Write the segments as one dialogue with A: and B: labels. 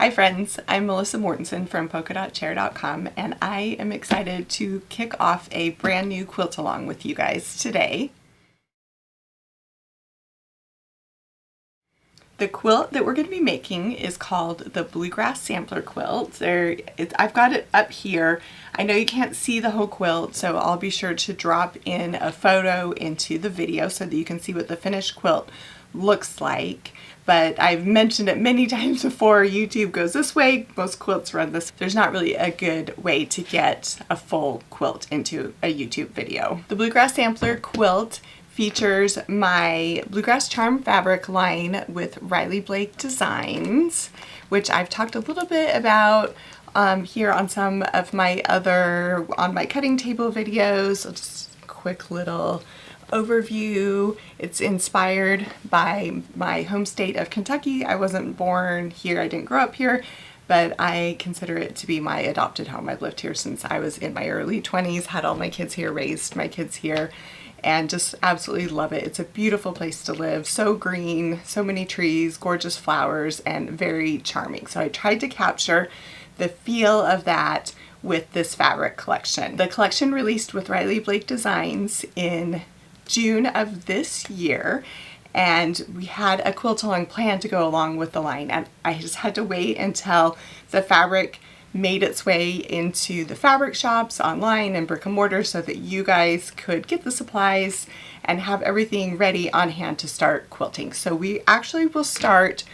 A: Hi friends, I'm Melissa Mortensen from polka-dot-chair.com and I am excited to kick off a brand new quilt along with you guys today. The quilt that we're going to be making is called the Bluegrass Sampler Quilt. I've got it up here. I know you can't see the whole quilt, so I'll be sure to drop in a photo into the video so that you can see what the finished quilt looks like. But I've mentioned it many times before, YouTube goes this way, most quilts run this. There's not really a good way to get a full quilt into a YouTube video. The Bluegrass Sampler Quilt features my Bluegrass Charm fabric line with Riley Blake Designs, which I've talked a little bit about here on some of my other on my cutting table videos. So just a quick little overview. It's inspired by my home state of Kentucky. I wasn't born here, I didn't grow up here, but I consider it to be my adopted home. I've lived here since I was in my early 20s, had all my kids here, raised my kids here, and just absolutely love it. It's a beautiful place to live, so green, so many trees, gorgeous flowers, and very charming. So I tried to capture the feel of that with this fabric collection. The collection released with Riley Blake Designs in June of this year, and we had a quilt-along plan to go along with the line, and I just had to wait until the fabric made its way into the fabric shops online and brick and mortar so that you guys could get the supplies and have everything ready on hand to start quilting. So we actually will start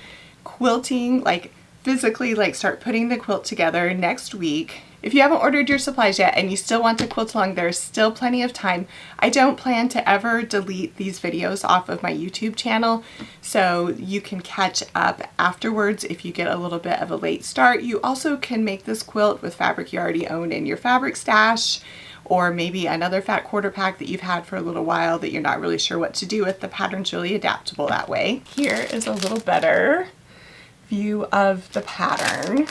A: quilting, like physically, like start putting the quilt together next week. If you haven't ordered your supplies yet and you still want to quilt along, there's still plenty of time. I don't plan to ever delete these videos off of my YouTube channel, so you can catch up afterwards if you get a little bit of a late start. You also can make this quilt with fabric you already own in your fabric stash, or maybe another fat quarter pack that you've had for a little while that you're not really sure what to do with. The pattern's really adaptable that way. Here is a little better view of the pattern.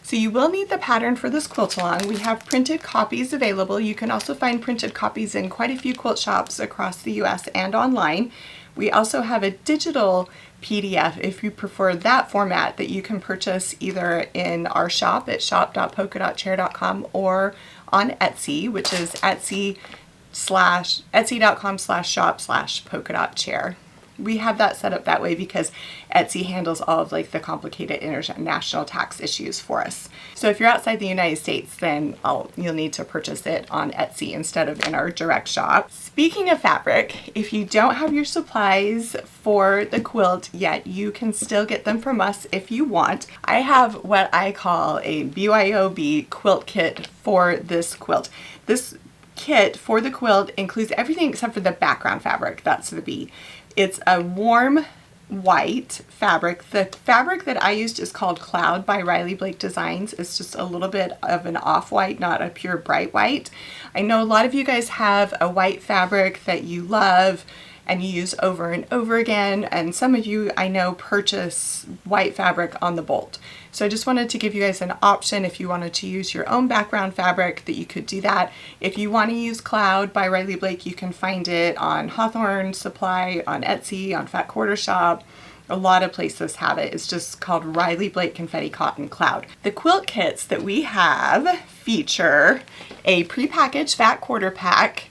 A: So you will need the pattern for this quilt along. We have printed copies available. You can also find printed copies in quite a few quilt shops across the US and online. We also have a digital PDF if you prefer that format that you can purchase either in our shop at shop.polka-dot-chair.com or on Etsy, which is etsy.com/shop/polka-dot-chair. We have that set up that way because Etsy handles all of like the complicated international tax issues for us. So if you're outside the United States, then you'll need to purchase it on Etsy instead of in our direct shop. Speaking of fabric, if you don't have your supplies for the quilt yet, you can still get them from us if you want. I have what I call a BYOB quilt kit for this quilt. This kit for the quilt includes everything except for the background fabric. That's the B. It's a warm white fabric. The fabric that I used is called Cloud by Riley Blake Designs. It's just a little bit of an off-white, not a pure bright white. I know a lot of you guys have a white fabric that you love and you use over and over again, and some of you I know purchase white fabric on the bolt. So I just wanted to give you guys an option if you wanted to use your own background fabric that you could do that. If you want to use Cloud by Riley Blake, you can find it on Hawthorne Supply, on Etsy, on Fat Quarter Shop. A lot of places have it. It's just called Riley Blake Confetti Cotton Cloud. The quilt kits that we have feature a prepackaged fat quarter pack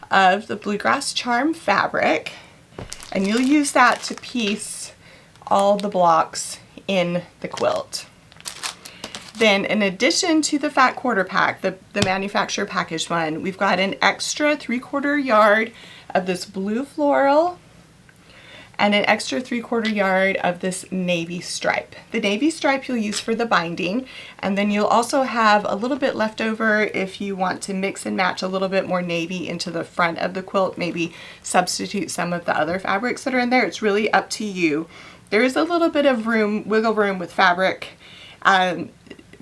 A: of the Bluegrass Charm fabric, and you'll use that to piece all the blocks in the quilt. Then in addition to the fat quarter pack, the manufacturer packaged one, we've got an extra 3/4 yard of this blue floral and an extra 3/4 yard of this navy stripe. The navy stripe you'll use for the binding, and then you'll also have a little bit left over if you want to mix and match a little bit more navy into the front of the quilt, maybe substitute some of the other fabrics that are in there. It's really up to you. There is a little bit of wiggle room with fabric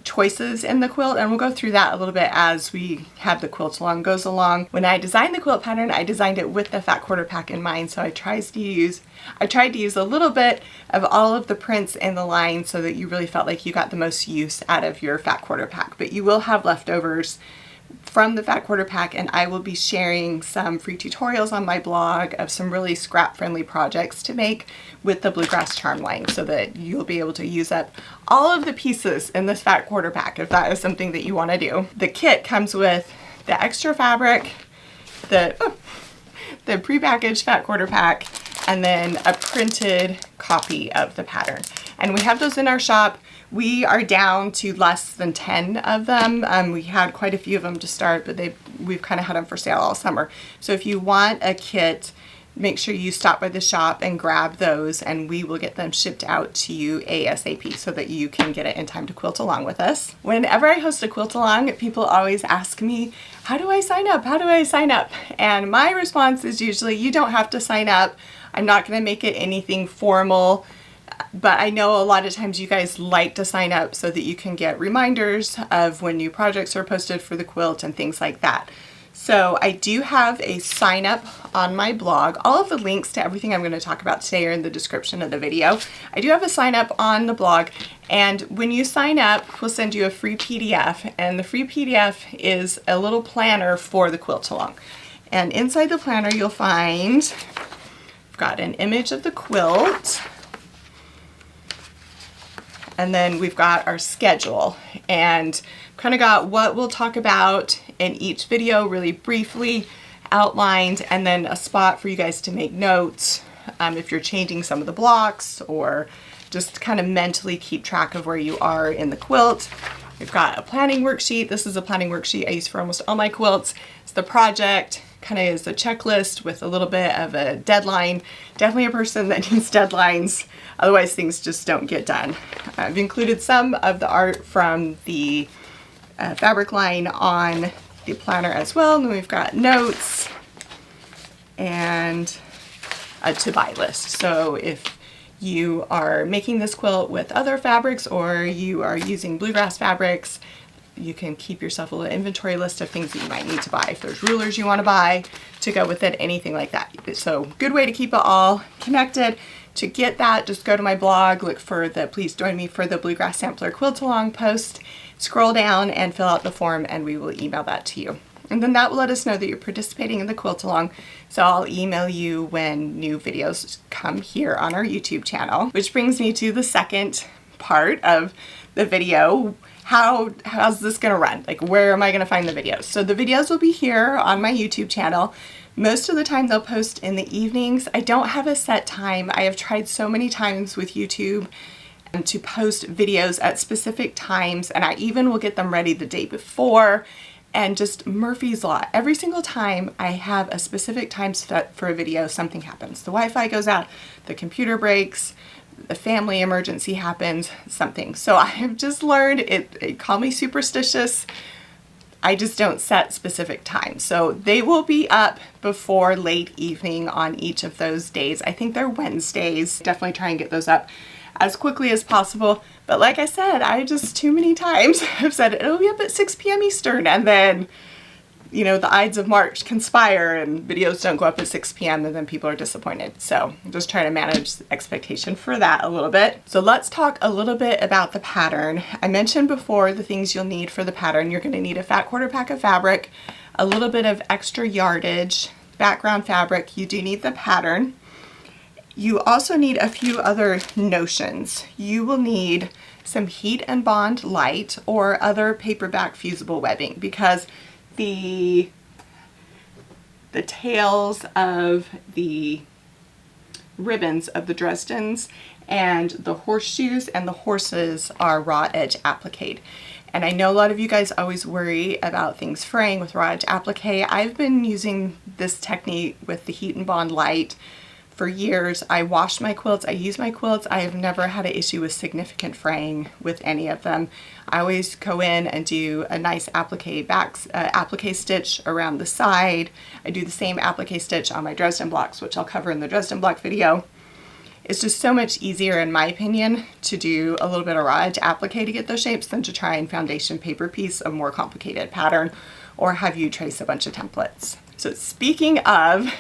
A: choices in the quilt, and we'll go through that a little bit as we have the quilt along goes along. When I designed the quilt pattern, I designed it with the fat quarter pack in mind, so I tried to use a little bit of all of the prints in the line so that you really felt like you got the most use out of your fat quarter pack. But you will have leftovers from the Fat Quarter Pack, and I will be sharing some free tutorials on my blog of some really scrap friendly projects to make with the Bluegrass charm line, so that you'll be able to use up all of the pieces in this Fat Quarter Pack if that is something that you want to do. The kit comes with the extra fabric, the prepackaged Fat Quarter Pack, and then a printed copy of the pattern. And we have those in our shop. We are down to less than 10 of them. We had quite a few of them to start, but we've kind of had them for sale all summer. So if you want a kit, make sure you stop by the shop and grab those, and we will get them shipped out to you ASAP so that you can get it in time to quilt along with us. Whenever I host a quilt along, people always ask me, how do I sign up? How do I sign up? And my response is usually, you don't have to sign up. I'm not going to make it anything formal. But I know a lot of times you guys like to sign up so that you can get reminders of when new projects are posted for the quilt and things like that. So I do have a sign up on my blog. All of the links to everything I'm going to talk about today are in the description of the video. I do have a sign up on the blog, and when you sign up, we'll send you a free PDF, and the free PDF is a little planner for the quilt along. And inside the planner you'll find, I've got an image of the quilt, and then we've got our schedule, and kind of got what we'll talk about in each video really briefly outlined, and then a spot for you guys to make notes if you're changing some of the blocks, or just kind of mentally keep track of where you are in the quilt. We've got a planning worksheet. This is a planning worksheet I use for almost all my quilts. It's the project, kind of is the checklist with a little bit of a deadline. Definitely a person that needs deadlines, otherwise things just don't get done. I've included some of the art from the fabric line on the planner as well. And then we've got notes and a to buy list. So if you are making this quilt with other fabrics, or you are using Bluegrass fabrics, you can keep yourself a little inventory list of things that you might need to buy. If there's rulers you want to buy to go with it, anything like that. So good way to keep it all connected. To get that, just go to my blog, look for the Please Join Me for the Bluegrass Sampler Quilt Along post, scroll down and fill out the form, and we will email that to you. And then that will let us know that you're participating in the quilt along. So I'll email you when new videos come here on our YouTube channel. Which brings me to the second part of the video. How's this gonna run? Like, where am I gonna find the videos? So the videos will be here on my YouTube channel. Most of the time they'll post in the evenings. I don't have a set time. I have tried so many times with YouTube to post videos at specific times, and I even will get them ready the day before. And just Murphy's Law. Every single time I have a specific time set for a video, something happens. The Wi-Fi goes out, the computer breaks, the family emergency happens, something. So I have just learned, call me superstitious, I just don't set specific times. So they will be up before late evening on each of those days. I think they're Wednesdays. Definitely try and get those up as quickly as possible. But like I said, I just too many times have said it'll be up at 6 p.m. Eastern, and then, you know, the Ides of March conspire and videos don't go up at 6 p.m. and then people are disappointed. So I'm just trying to manage the expectation for that a little bit. So let's talk a little bit about the pattern. I mentioned before the things you'll need for the pattern. You're going to need a Fat Quarter Pack of fabric, a little bit of extra yardage, background fabric. You do need the pattern. You also need a few other notions. You will need some heat and bond light or other paperback fusible webbing, because the tails of the ribbons of the Dresdens and the horseshoes and the horses are raw edge applique. And I know a lot of you guys always worry about things fraying with raw edge applique. I've been using this technique with the heat and bond light for years. I wash my quilts, I use my quilts. I have never had an issue with significant fraying with any of them. I always go in and do a nice applique stitch around the side. I do the same applique stitch on my Dresden blocks, which I'll cover in the Dresden block video. It's just so much easier, in my opinion, to do a little bit of raw edge applique to get those shapes than to try and foundation paper piece a more complicated pattern or have you trace a bunch of templates. So speaking of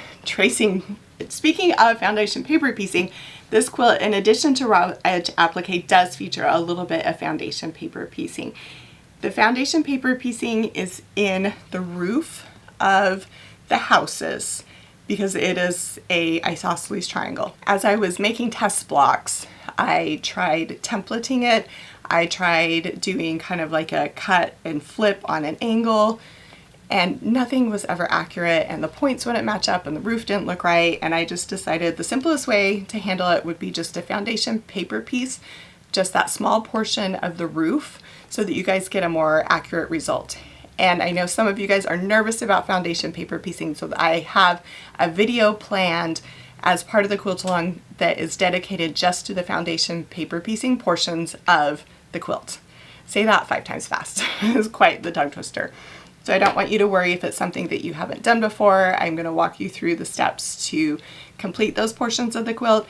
A: foundation paper piecing, this quilt, in addition to raw edge applique, does feature a little bit of foundation paper piecing. The foundation paper piecing is in the roof of the houses because it is a isosceles triangle. As I was making test blocks, I tried templating it. I tried doing kind of like a cut and flip on an angle, and nothing was ever accurate, and the points wouldn't match up, and the roof didn't look right, and I just decided the simplest way to handle it would be just a foundation paper piece, just that small portion of the roof, so that you guys get a more accurate result. And I know some of you guys are nervous about foundation paper piecing, so I have a video planned as part of the quilt-along that is dedicated just to the foundation paper piecing portions of the quilt. Say that 5 times fast. It's quite the tongue twister. So I don't want you to worry if it's something that you haven't done before. I'm going to walk you through the steps to complete those portions of the quilt.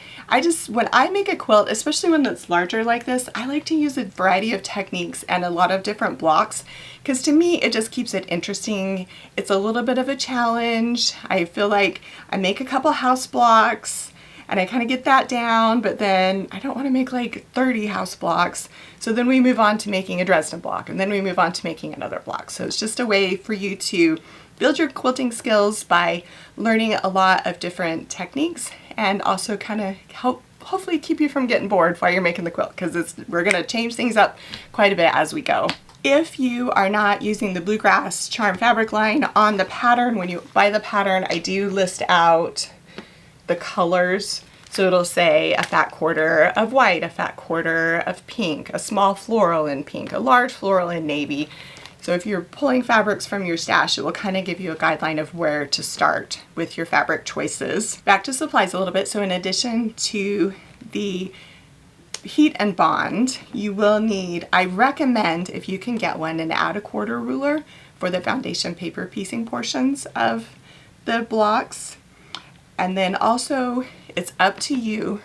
A: When I make a quilt, especially when it's larger like this, I like to use a variety of techniques and a lot of different blocks, because to me it just keeps it interesting. It's a little bit of a challenge. I feel like I make a couple house blocks and I kind of get that down, but then I don't want to make like 30 house blocks. So then we move on to making a Dresden block, and then we move on to making another block. So it's just a way for you to build your quilting skills by learning a lot of different techniques, and also kind of hopefully keep you from getting bored while you're making the quilt, because we're going to change things up quite a bit as we go. If you are not using the Bluegrass Charm fabric line on the pattern, when you buy the pattern, I do list out the colors. So it'll say a fat quarter of white, a fat quarter of pink, a small floral in pink, a large floral in navy. So if you're pulling fabrics from your stash, it will kind of give you a guideline of where to start with your fabric choices. Back to supplies a little bit. So in addition to the heat and bond, you will need, I recommend if you can get one, an add a quarter ruler for the foundation paper piecing portions of the blocks. And then also, it's up to you,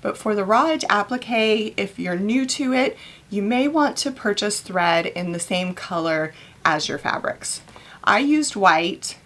A: but for the raw edge applique, if you're new to it, you may want to purchase thread in the same color as your fabrics. I used white.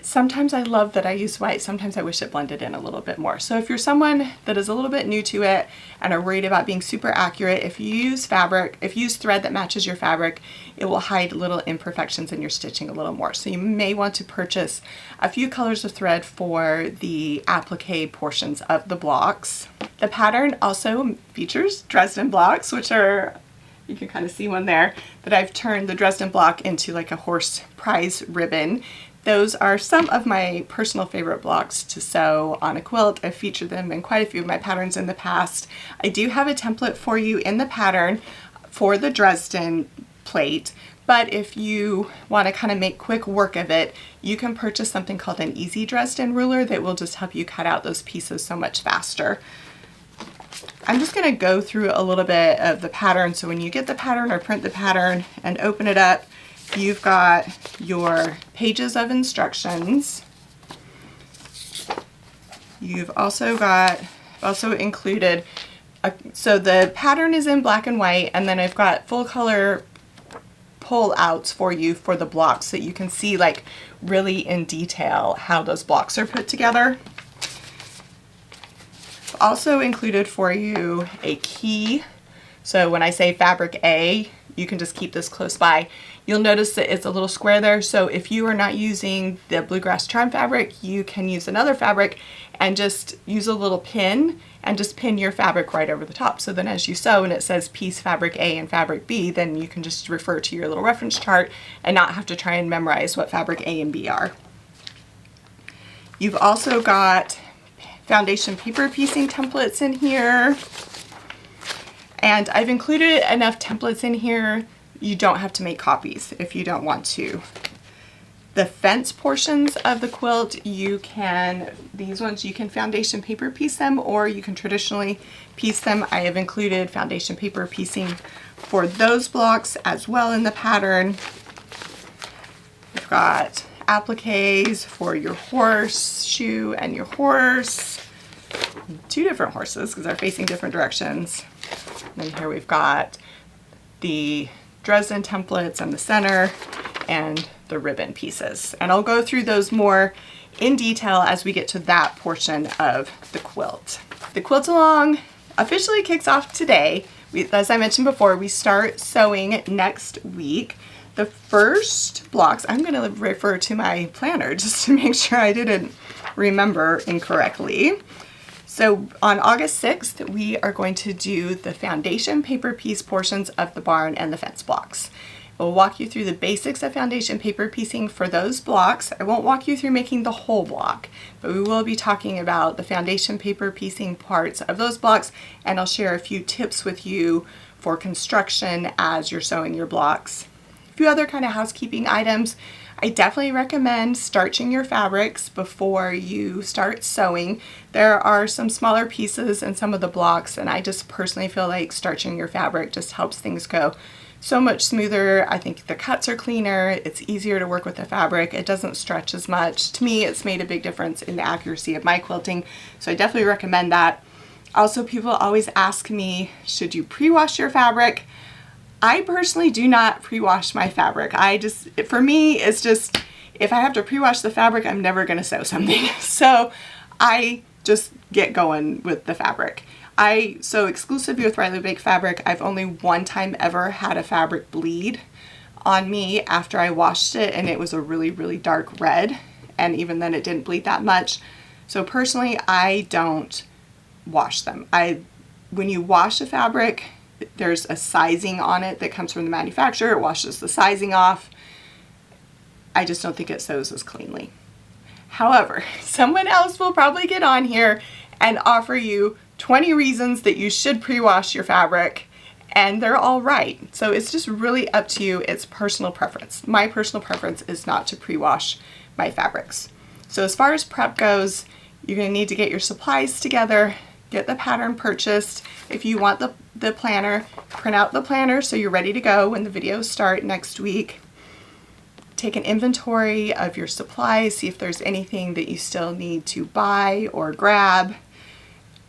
A: Sometimes I love that I use white, sometimes I wish it blended in a little bit more. So if you're someone that is a little bit new to it and are worried about being super accurate, if you use thread that matches your fabric, it will hide little imperfections in your stitching a little more. So you may want to purchase a few colors of thread for the applique portions of the blocks. The pattern also features Dresden blocks, which are, you can kind of see one there, that I've turned the Dresden block into like a horse prize ribbon. Those are some of my personal favorite blocks to sew on a quilt. I've featured them in quite a few of my patterns in the past. I do have a template for you in the pattern for the Dresden plate, but if you want to kind of make quick work of it, you can purchase something called an Easy Dresden ruler that will just help you cut out those pieces so much faster. I'm just going to go through a little bit of the pattern. So when you get the pattern or print the pattern and open it up, you've got your pages of instructions. You've also included, so the pattern is in black and white, and then I've got full color pull outs for you for the blocks so that you can see like really in detail how those blocks are put together. I've also included for you a key. So when I say fabric A, you can just keep this close by. You'll notice that it's a little square there, so if you are not using the Bluegrass Charm fabric, you can use another fabric and just use a little pin and just pin your fabric right over the top. So then as you sew and it says piece fabric A and fabric B, then you can just refer to your little reference chart and not have to try and memorize what fabric A and B are. You've also got foundation paper piecing templates in here. And I've included enough templates in here, you don't have to make copies if you don't want to. The fence portions of the quilt, these ones you can foundation paper piece them, or you can traditionally piece them. I have included foundation paper piecing for those blocks as well in the pattern. We've got appliques for your horseshoe and your horse. 2 different horses because they're facing different directions. And here we've got the Dresden templates in the center and the ribbon pieces. And I'll go through those more in detail as we get to that portion of the quilt. The quilt-along officially kicks off today, As I mentioned before, we start sewing next week. The first blocks, I'm going to refer to my planner just to make sure I didn't remember incorrectly. So on August 6th, we are going to do the foundation paper piece portions of the barn and the fence blocks. We'll walk you through the basics of foundation paper piecing for those blocks. I won't walk you through making the whole block, but we will be talking about the foundation paper piecing parts of those blocks, and I'll share a few tips with you for construction as you're sewing your blocks. A few other kind of housekeeping items. I definitely recommend starching your fabrics before you start sewing. There are some smaller pieces in some of the blocks, and I just personally feel like starching your fabric just helps things go so much smoother. I think the cuts are cleaner, it's easier to work with the fabric, it doesn't stretch as much. To me, it's made a big difference in the accuracy of my quilting, so I definitely recommend that. Also, people always ask me, should you pre-wash your fabric? I personally do not pre-wash my fabric. For me, it's just, if I have to pre-wash the fabric, I'm never gonna sew something. So I just get going with the fabric. I sew exclusively with Riley Bake fabric. I've only one time ever had a fabric bleed on me after I washed it, and it was a really, really dark red. And even then it didn't bleed that much. So personally, I don't wash them. When you wash a fabric, there's a sizing on it that comes from the manufacturer. It washes the sizing off. I just don't think it sews as cleanly. However, someone else will probably get on here and offer you 20 reasons that you should pre-wash your fabric, and they're all right. So it's just really up to you. It's personal preference. My personal preference is not to pre-wash my fabrics. So as far as prep goes, you're going to need to get your supplies together, get the pattern purchased. If you want the planner, print out the planner so you're ready to go when the videos start next week. Take an inventory of your supplies, see if there's anything that you still need to buy or grab.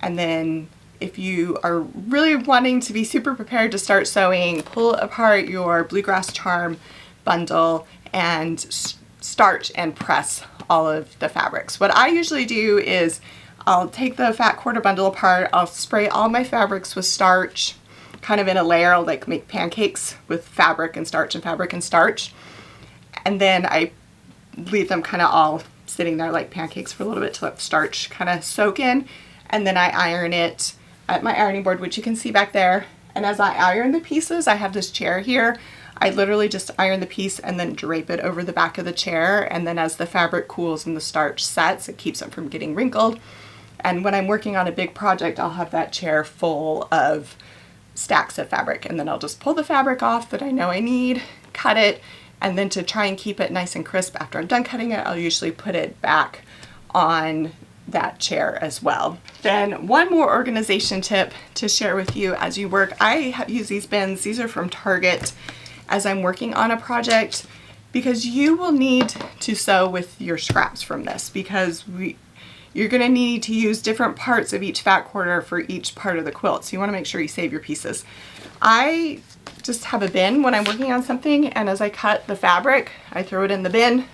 A: And then if you are really wanting to be super prepared to start sewing, pull apart your Bluegrass Charm bundle and starch and press all of the fabrics. What I usually do is I'll take the fat quarter bundle apart, I'll spray all my fabrics with starch, kind of in a layer. I'll like make pancakes with fabric and starch and fabric and starch. And then I leave them kind of all sitting there like pancakes for a little bit to let the starch kind of soak in. And then I iron it at my ironing board, which you can see back there. And as I iron the pieces, I have this chair here. I literally just iron the piece and then drape it over the back of the chair. And then as the fabric cools and the starch sets, it keeps it from getting wrinkled. And when I'm working on a big project, I'll have that chair full of stacks of fabric, and then I'll just pull the fabric off that I know I need, cut it, and then to try and keep it nice and crisp after I'm done cutting it, I'll usually put it back on that chair as well. Then one more organization tip to share with you as you work. I use these bins. These are from Target as I'm working on a project, because you will need to sew with your scraps from this, because you're going to need to use different parts of each fat quarter for each part of the quilt. So you want to make sure you save your pieces. I just have a bin when I'm working on something, and as I cut the fabric, I throw it in the bin.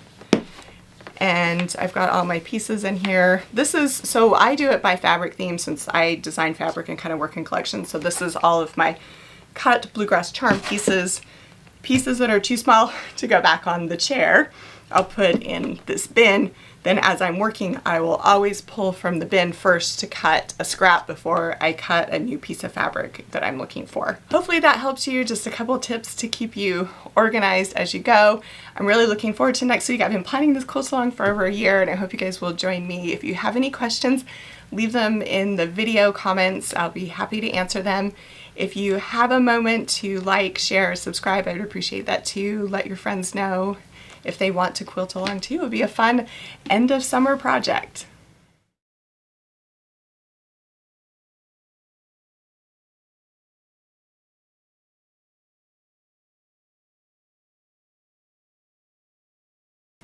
A: And I've got all my pieces in here. So I do it by fabric theme since I design fabric and kind of work in collections. So this is all of my cut Bluegrass Charm pieces that are too small to go back on the chair. I'll put in this bin. Then as I'm working, I will always pull from the bin first to cut a scrap before I cut a new piece of fabric that I'm looking for. Hopefully that helps you. Just a couple tips to keep you organized as you go. I'm really looking forward to next week. I've been planning this quilt-along for over a year, and I hope you guys will join me. If you have any questions, leave them in the video comments. I'll be happy to answer them. If you have a moment to like, share, subscribe, I would appreciate that too. Let your friends know if they want to quilt along too. It would be a fun end of summer project.